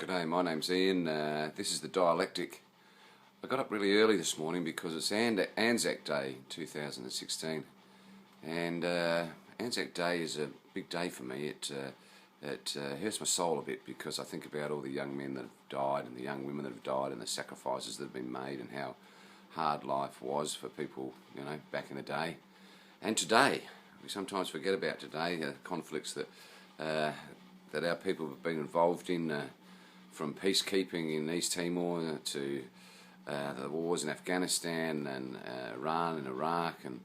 G'day, my name's Ian. This is The Dialectic. I got up really early this morning because it's Anzac Day 2016, and Anzac Day is a big day for me. It hurts my soul a bit because I think about all the young men that have died and the young women that have died and the sacrifices that have been made and how hard life was for people, back in the day. And today, we sometimes forget about today, conflicts that our people have been involved in, from peacekeeping in East Timor to the wars in Afghanistan and Iran and Iraq. And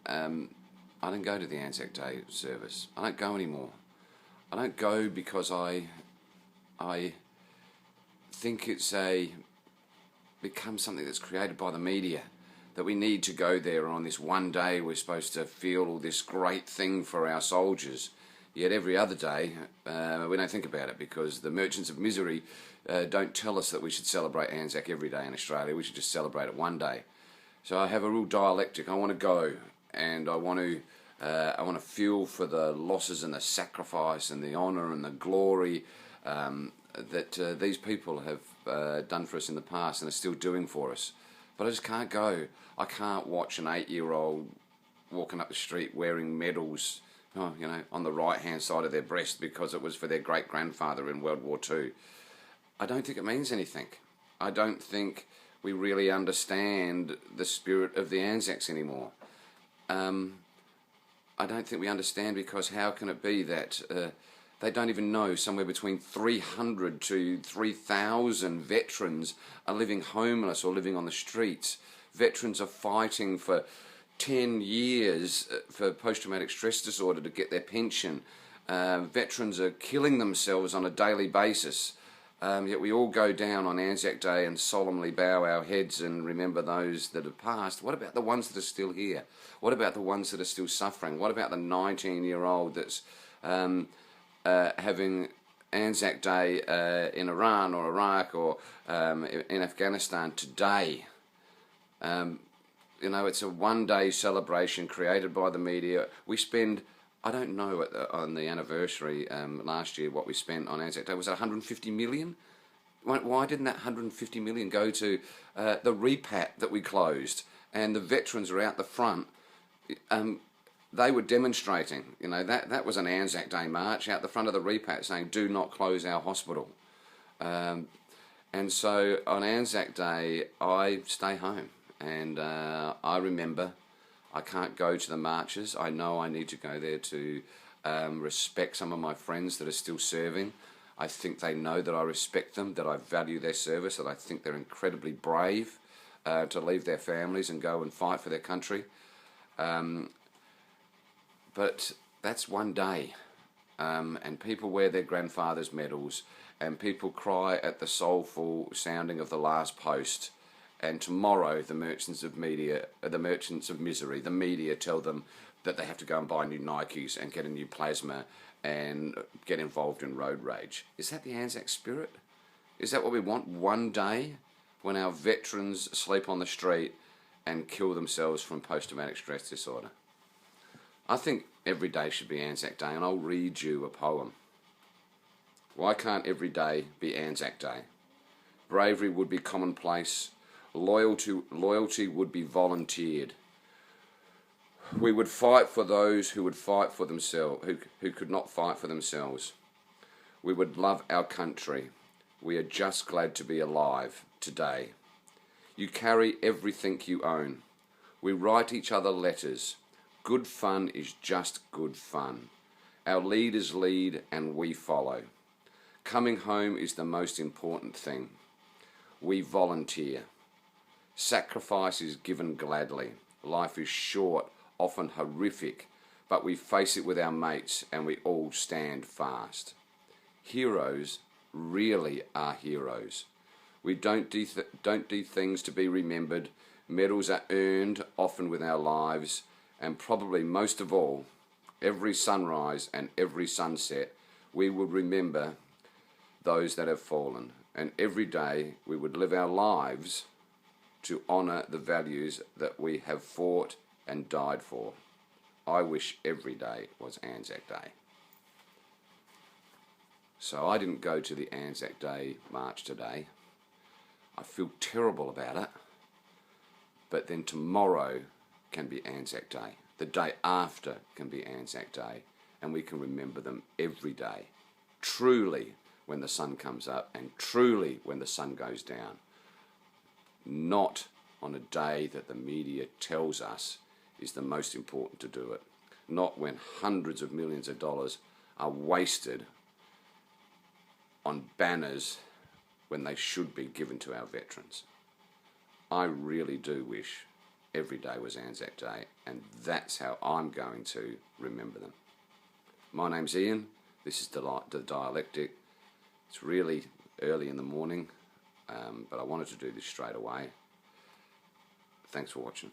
I don't go to the Anzac Day service. I don't go anymore. I don't go because I think it's become something that's created by the media, that we need to go there on this one day we're supposed to feel all this great thing for our soldiers. Yet every other day we don't think about it because the merchants of misery don't tell us that we should celebrate Anzac every day in Australia. We should just celebrate it one day. So I have a real dialectic. I want to go and I want to feel for the losses and the sacrifice and the honour and the glory that these people have done for us in the past and are still doing for us. But I just can't go. I can't watch an 8-year-old walking up the street wearing medals, on the right-hand side of their breast because it was for their great-grandfather in World War II. I don't think it means anything. I don't think we really understand the spirit of the Anzacs anymore. I don't think we understand because how can it be that they don't even know somewhere between 300 to 3,000 veterans are living homeless or living on the streets. Veterans are fighting for 10 years for post-traumatic stress disorder to get their pension. Veterans are killing themselves on a daily basis. Yet we all go down on Anzac Day and solemnly bow our heads and remember those that have passed. What about the ones that are still here? What about the ones that are still suffering? What about the 19-year-old that's having Anzac Day in Iran or Iraq or in Afghanistan today? It's a one-day celebration created by the media. We spend, I don't know on the anniversary last year what we spent on Anzac Day. Was it 150 million? Why didn't that 150 million go to the repat that we closed? And the veterans are out the front. They were demonstrating. That was an Anzac Day march out the front of the repat saying, "Do not close our hospital." And so on Anzac Day, I stay home. And I remember I can't go to the marches. I know I need to go there to respect some of my friends that are still serving. I think they know that I respect them, that I value their service, that I think they're incredibly brave to leave their families and go and fight for their country. But that's one day. And people wear their grandfather's medals and people cry at the soulful sounding of the last post. And tomorrow, the merchants of misery, the media tell them that they have to go and buy new Nikes and get a new plasma and get involved in road rage. Is that the Anzac spirit? Is that what we want one day when our veterans sleep on the street and kill themselves from post-traumatic stress disorder? I think every day should be Anzac Day, and I'll read you a poem. Why can't every day be Anzac Day? Bravery would be commonplace. Loyalty would be volunteered. We would fight for those who would fight for themselves, who could not fight for themselves. We would love our country. We are just glad to be alive today. You carry everything you own. We write each other letters. Good fun is just good fun. Our leaders lead and we follow. Coming home is the most important thing. We volunteer. Sacrifice is given gladly. Life is short, often horrific, but we face it with our mates and we all stand fast. Heroes really are heroes. We don't do things to be remembered. Medals are earned, often with our lives, and probably most of all, every sunrise and every sunset, we would remember those that have fallen, and every day we would live our lives to honour the values that we have fought and died for. I wish every day was Anzac Day. So I didn't go to the Anzac Day march today. I feel terrible about it. But then tomorrow can be Anzac Day. The day after can be Anzac Day. And we can remember them every day. Truly when the sun comes up and truly when the sun goes down. Not on a day that the media tells us is the most important to do it. Not when hundreds of millions of dollars are wasted on banners when they should be given to our veterans. I really do wish every day was Anzac Day, and that's how I'm going to remember them. My name's Ian. This is The Dialectic. It's really early in the morning, but I wanted to do this straight away. Thanks for watching.